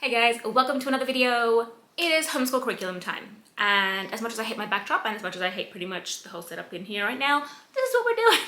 Hey guys, welcome to another video. It is homeschool curriculum time, and as much as I hate my backdrop and as much as I hate pretty much the whole setup in here right now, this is what we're doing.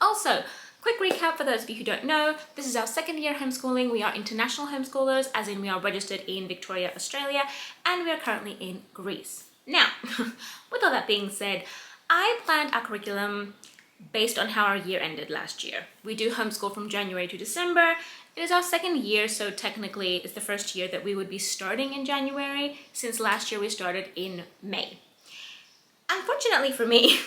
Also, quick recap for those of you who don't know, this is our second year homeschooling. We are international homeschoolers, as in we are registered in Victoria, Australia, and we are currently in Greece. Now, with all that being said, I planned our curriculum based on how our year ended last year. We do homeschool from January to December. It is our second year, so technically it's the first year that we would be starting in January, since last year we started in May. Unfortunately for me,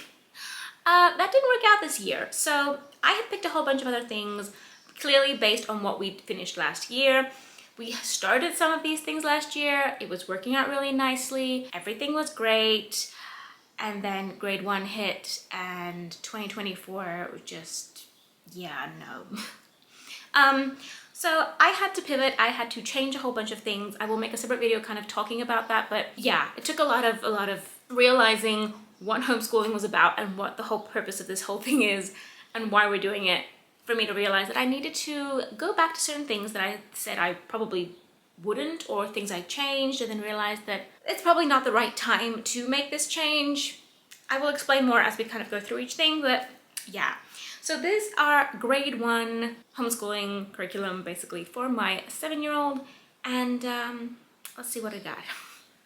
that didn't work out this year. So I had picked a whole bunch of other things, clearly based on what we finished last year. We started some of these things last year. It was working out really nicely. Everything was great. And then grade 1 hit and 2024 was just, yeah, no. So I had to pivot. I had to change a whole bunch of things. I will make a separate video kind of talking about that, but yeah, it took a lot of realizing what homeschooling was about and what the whole purpose of this whole thing is and why we're doing it, for me to realize that I needed to go back to certain things that I said I probably wouldn't, or things I changed, and then realized that it's probably not the right time to make this change. I will explain more as we kind of go through each thing, but yeah. So these are grade 1 homeschooling curriculum, basically for my 7-year-old, and let's see what I got.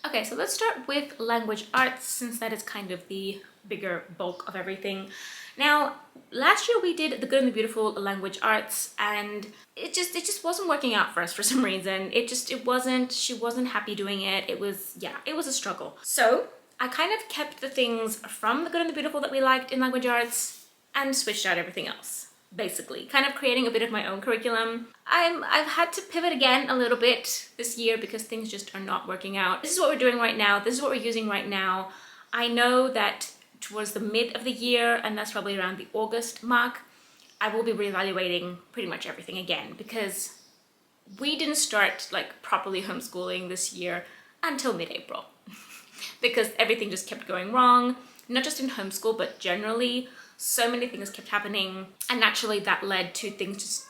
Okay, so let's start with language arts, since that is kind of the bigger bulk of everything. Now, last year we did the Good and the Beautiful language arts, and it just wasn't working out for us for some reason. She wasn't happy doing it. It was a struggle. So I kind of kept the things from the Good and the Beautiful that we liked in language arts and switched out everything else, basically, kind of creating a bit of my own curriculum. I've had to pivot again a little bit this year because things just are not working out. This is what we're doing right now. This is what we're using right now. I know that towards the mid of the year, and that's probably around the August mark, I will be reevaluating pretty much everything again, because we didn't start like properly homeschooling this year until mid-April because everything just kept going wrong, not just in homeschool, but generally. So many things kept happening, and naturally that led to things just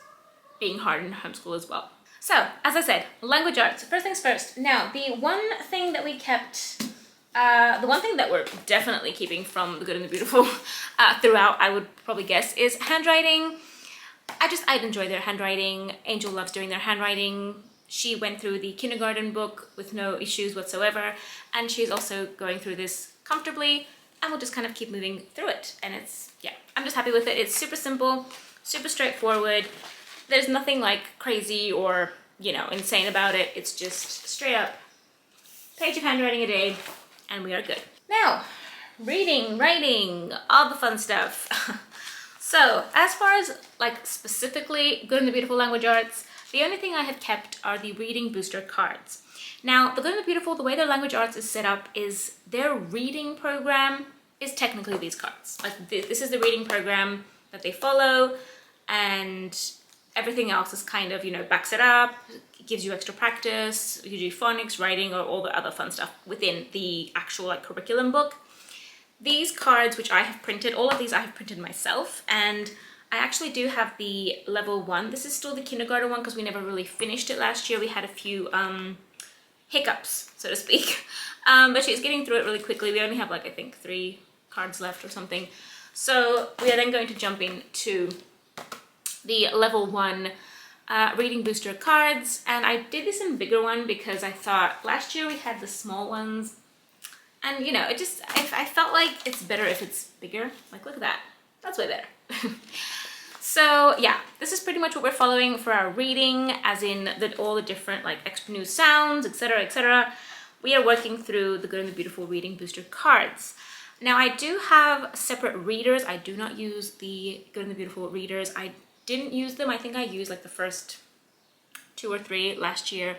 being hard in homeschool as well. So, as I said, language arts, first things first. Now, the one thing that we kept, the one thing that we're definitely keeping from the Good and the Beautiful throughout, I would probably guess, is handwriting. I'd enjoy their handwriting. Angel loves doing their handwriting. She went through the kindergarten book with no issues whatsoever, and she's also going through this comfortably, and we'll just kind of keep moving through it. And I'm just happy with it. It's super simple, super straightforward. There's nothing like crazy or, insane about it. It's just straight up page of handwriting a day, and we are good. Now, reading, writing, all the fun stuff. So as far as like specifically Good and the Beautiful language arts, the only thing I have kept are the reading booster cards. Now, the Good and the Beautiful, the way their language arts is set up is their reading program is technically these cards. Like this is the reading program that they follow, and everything else is kind of, backs it up, it gives you extra practice, you do phonics, writing, or all the other fun stuff within the actual like curriculum book. These cards, which I have printed, all of these I have printed myself, and I actually do have the level 1. This is still the kindergarten one because we never really finished it last year. We had a few hiccups, so to speak. But she's getting through it really quickly. We only have like, I think 3 cards left or something. So we are then going to jump into the level 1 reading booster cards. And I did this in bigger one because I thought last year we had the small ones. And I felt like it's better if it's bigger. Like, look at that. That's way better. So yeah, this is pretty much what we're following for our reading, as in all the different like extra new sounds, etc., etc. We are working through the Good and the Beautiful reading booster cards. Now, I do have separate readers. I do not use the Good and the Beautiful readers. I didn't use them. I think I used like the first 2 or 3 last year,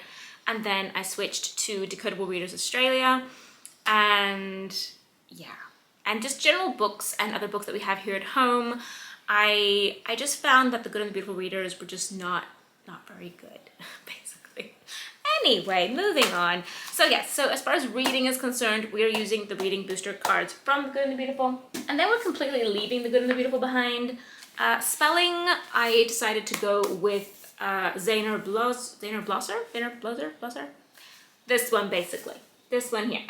and then I switched to Decodable Readers Australia, and yeah, and just general books and other books that we have here at home. I just found that the Good and the Beautiful readers were just not very good, basically. Anyway, moving on. So yes, so as far as reading is concerned, we are using the reading booster cards from the Good and the Beautiful. And then we're completely leaving the Good and the Beautiful behind. Spelling, I decided to go with Zaner Blosser. This one basically. This one here.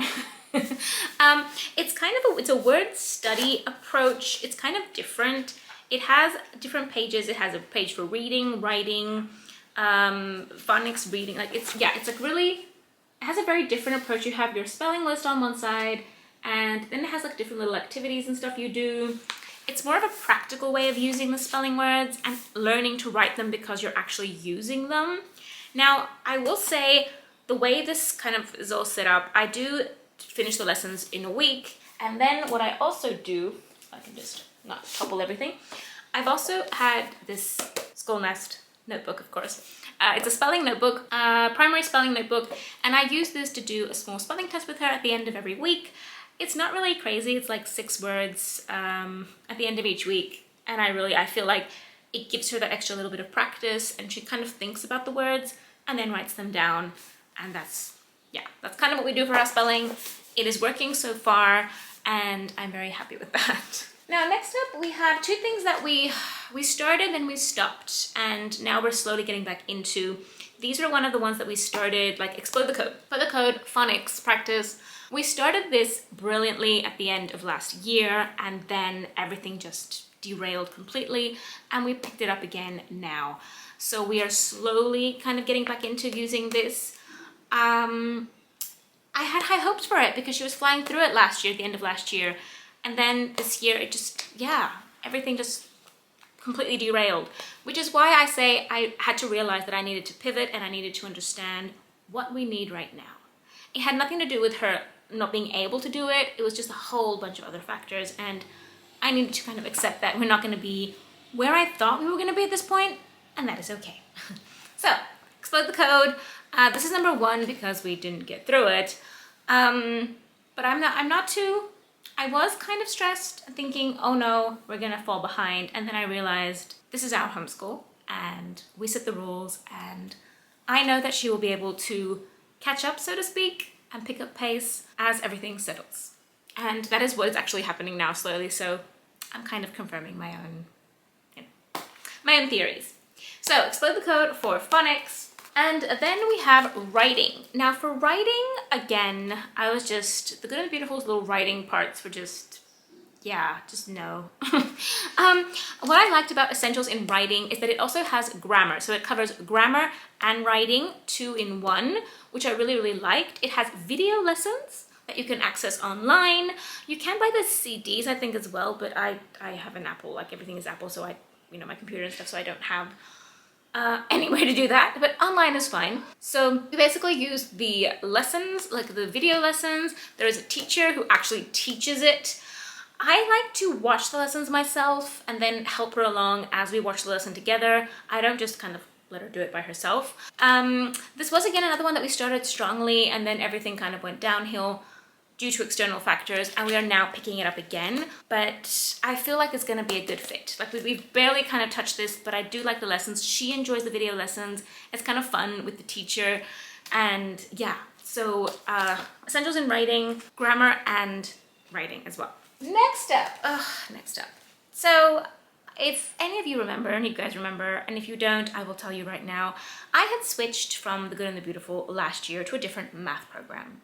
It's kind of it's a word study approach. It's kind of different. It has different pages. It has a page for reading, writing, phonics, reading. Like it's like really, it has a very different approach. You have your spelling list on one side, and then it has like different little activities and stuff you do. It's more of a practical way of using the spelling words and learning to write them because you're actually using them. Now, I will say the way this kind of is all set up, I do finish the lessons in a week. And then what I also do, if I can just not topple everything, I've also had this Skull Nest notebook, of course. It's a spelling notebook, primary spelling notebook, and I use this to do a small spelling test with her at the end of every week. It's not really crazy. It's like 6 words at the end of each week. And I feel like it gives her that extra little bit of practice, and she kind of thinks about the words and then writes them down. And that's kind of what we do for our spelling. It is working so far, and I'm very happy with that. Now, next up, we have 2 things that we started and we stopped, and now we're slowly getting back into. These are one of the ones that we started, like Explode the Code. Explode the Code, phonics, practice. We started this brilliantly at the end of last year, and then everything just derailed completely, and we picked it up again now. So we are slowly kind of getting back into using this. I had high hopes for it because she was flying through it last year, at the end of last year. And then this year, it just, everything just completely derailed. Which is why I say I had to realize that I needed to pivot and I needed to understand what we need right now. It had nothing to do with her not being able to do it. It was just a whole bunch of other factors. And I needed to kind of accept that we're not going to be where I thought we were going to be at this point. And that is okay. So, Explode the Code. This is number 1 because we didn't get through it. But I'm not too, I was kind of stressed thinking, oh no, we're gonna fall behind. And then I realized this is our homeschool and we set the rules, and I know that she will be able to catch up, so to speak, and pick up pace as everything settles. And that is what is actually happening now slowly. So I'm kind of confirming my own theories. So Explode the Code for phonics. And then we have writing. Now for writing, again, the Good and the Beautiful's little writing parts were just no. What I liked about Essentials in Writing is that it also has grammar. So it covers grammar and writing 2 in 1, which I really, really liked. It has video lessons that you can access online. You can buy the CDs, I think, as well, but I have an Apple, like everything is Apple, so my computer and stuff, so I don't have any way to do that, but online is fine. So we basically use the lessons, like the video lessons. There is a teacher who actually teaches it. I like to watch the lessons myself and then help her along as we watch the lesson together. I don't just kind of let her do it by herself. This was again another one that we started strongly, and then everything kind of went downhill due to external factors, and we are now picking it up again. But I feel like it's gonna be a good fit. Like we've barely kind of touched this, but I do like the lessons. She enjoys the video lessons. It's kind of fun with the teacher. And so Essentials in Writing, grammar and writing as well. Next up. So if any of you remember, and you guys remember, and if you don't, I will tell you right now, I had switched from The Good and the Beautiful last year to a different math program.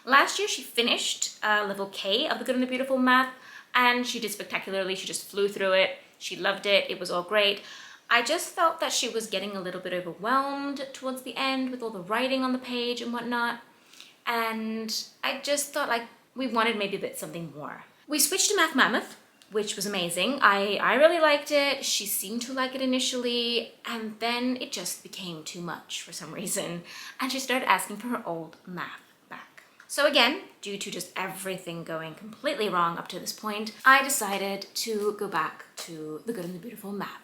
Last year, she finished level K of The Good and the Beautiful math, and she did spectacularly. She just flew through it. She loved it. It was all great. I just felt that she was getting a little bit overwhelmed towards the end with all the writing on the page and whatnot. And I just thought like we wanted maybe a bit something more. We switched to Math Mammoth, which was amazing. I really liked it. She seemed to like it initially, and then it just became too much for some reason. And she started asking for her old math. So again, due to just everything going completely wrong up to this point, I decided to go back to The Good and the Beautiful math,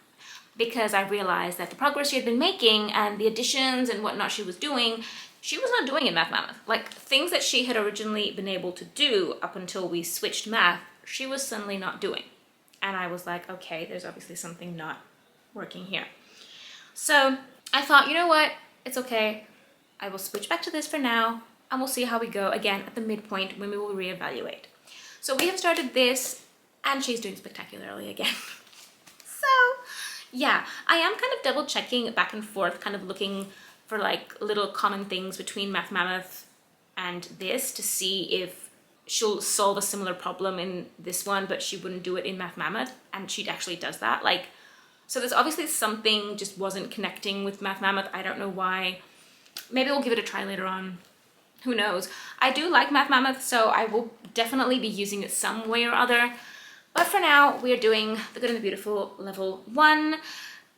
because I realized that the progress she had been making and the additions and whatnot she was doing, she was not doing in Math Mammoth. Like things that she had originally been able to do up until we switched math, she was suddenly not doing. And I was like, okay, there's obviously something not working here. So I thought, you know what? It's okay. I will switch back to this for now, and we'll see how we go again at the midpoint when we will reevaluate. So we have started this, and she's doing spectacularly again. So Yeah, I am kind of double checking back and forth, kind of looking for like little common things between Math Mammoth and this to see if she'll solve a similar problem in this one, but she wouldn't do it in Math Mammoth, and she actually does that. Like, so there's obviously something just wasn't connecting with Math Mammoth. I don't know why. Maybe we'll give it a try later on. Who knows? I do like Math Mammoth, so I will definitely be using it some way or other. But for now, we are doing The Good and the Beautiful Level 1,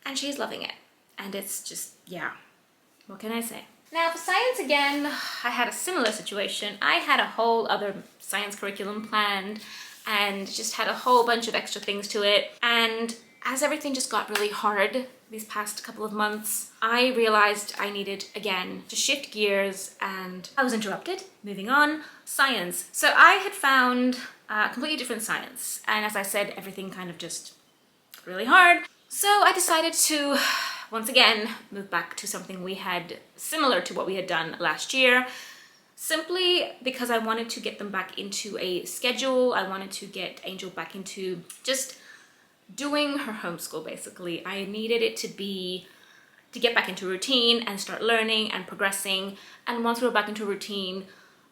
and she's loving it. And it's just, yeah, what can I say? Now for science again, I had a similar situation. I had a whole other science curriculum planned and just had a whole bunch of extra things to it. And as everything just got really hard these past couple of months, I realized I needed, again, to shift gears, and I was interrupted. Moving on, science. So I had found a completely different science, and as I said, everything kind of just got really hard. So I decided to, once again, move back to something we had similar to what we had done last year, simply because I wanted to get them back into a schedule. I wanted to get Angel back into just doing her homeschool, basically. I needed it to get back into routine and start learning and progressing. And once we're back into routine,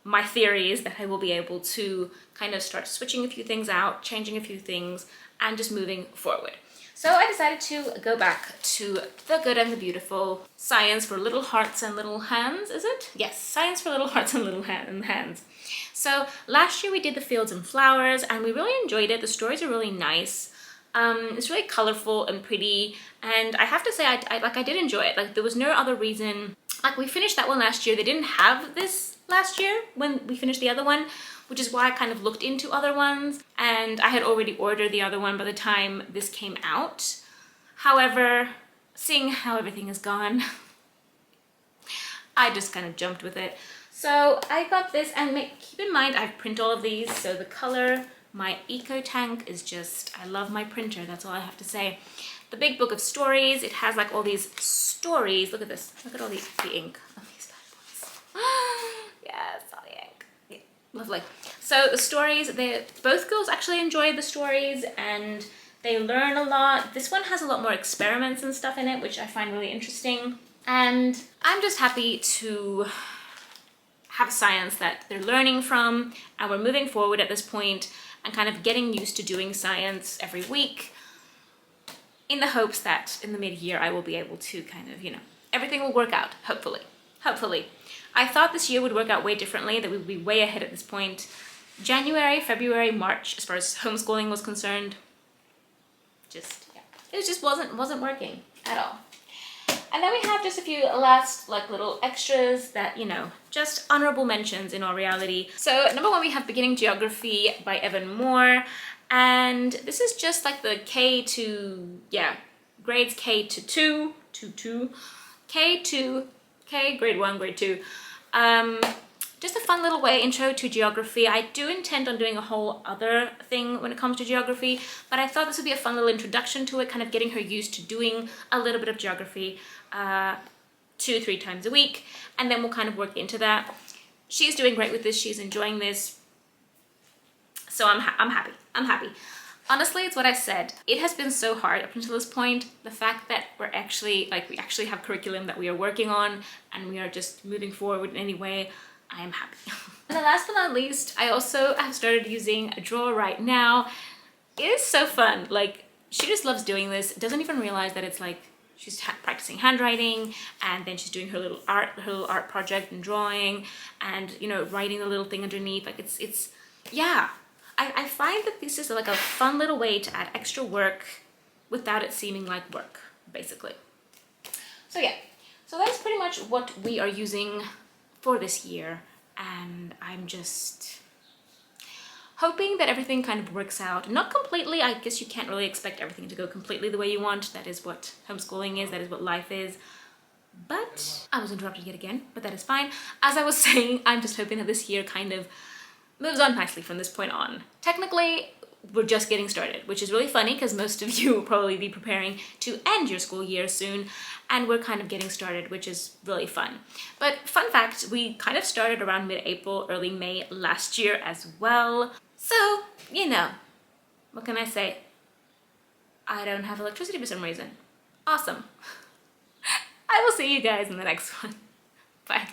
my theory is that I will be able to kind of start switching a few things out, changing a few things, and just moving forward. So I decided to go back to The Good and the Beautiful, Science for Little Hearts and Little Hands, is it? Yes, Science for Little Hearts and Little Hands. So last year we did the Fields and Flowers, and we really enjoyed it. The stories are really nice. It's really colorful and pretty, and I have to say I did enjoy it. Like, there was no other reason. Like, we finished that one last year. They didn't have this last year when we finished the other one, which is why I kind of looked into other ones, and I had already ordered the other one by the time this came out. However, seeing how everything is gone, I just kind of jumped with it. So I got this, and keep in mind I print all of these, so the color, my eco tank is just, I love my printer, that's all I have to say. The big book of stories, it has like all these stories. Look at this, look at all the ink on these bad boys. Yes, all the ink. Yeah, lovely. So the stories, both girls actually enjoy the stories and they learn a lot. This one has a lot more experiments and stuff in it, which I find really interesting. And I'm just happy to have science that they're learning from, and we're moving forward at this point and kind of getting used to doing science every week, in the hopes that in the mid-year I will be able to kind of, you know, everything will work out, hopefully. Hopefully. I thought this year would work out way differently, that we would be way ahead at this point. January, February, March, as far as homeschooling was concerned, just, yeah, it just wasn't working at all. And then we have just a few last like little extras that, you know, just honorable mentions in all reality. So number one, we have Beginning Geography by Evan Moore. And this is just like the K to, yeah, grades K to 2, K, grade 1, grade 2. Just a fun little way intro to geography. I do intend on doing a whole other thing when it comes to geography, but I thought this would be a fun little introduction to it, kind of getting her used to doing a little bit of geography 2-3 times a week, and then we'll kind of work into that. She's doing great with this, she's enjoying this, so I'm happy. Honestly, it's what I said. It has been so hard up until this point. The fact that we actually have curriculum that we are working on and we are just moving forward in any way, I am happy. And then last but not least, I also have started using a drawer right now. It is so fun. Like, she just loves doing this. Doesn't even realize that it's like she's practicing handwriting, and then she's doing her little art project and drawing, and, you know, writing the little thing underneath. Like, it's yeah. I find that this is like a fun little way to add extra work without it seeming like work, basically. So yeah, so that's pretty much what we are using for this year, and I'm just hoping that everything kind of works out. Not completely, I guess you can't really expect everything to go completely the way you want. That is what homeschooling is, that is what life is. But I was interrupted yet again, but that is fine. As I was saying, I'm just hoping that this year kind of moves on nicely from this point on. Technically, we're just getting started, which is really funny because most of you will probably be preparing to end your school year soon, and we're kind of getting started, which is really fun. But fun fact, we kind of started around mid-April, early May last year as well. So, you know, what can I say? I don't have electricity for some reason. Awesome. I will see you guys in the next one. Bye.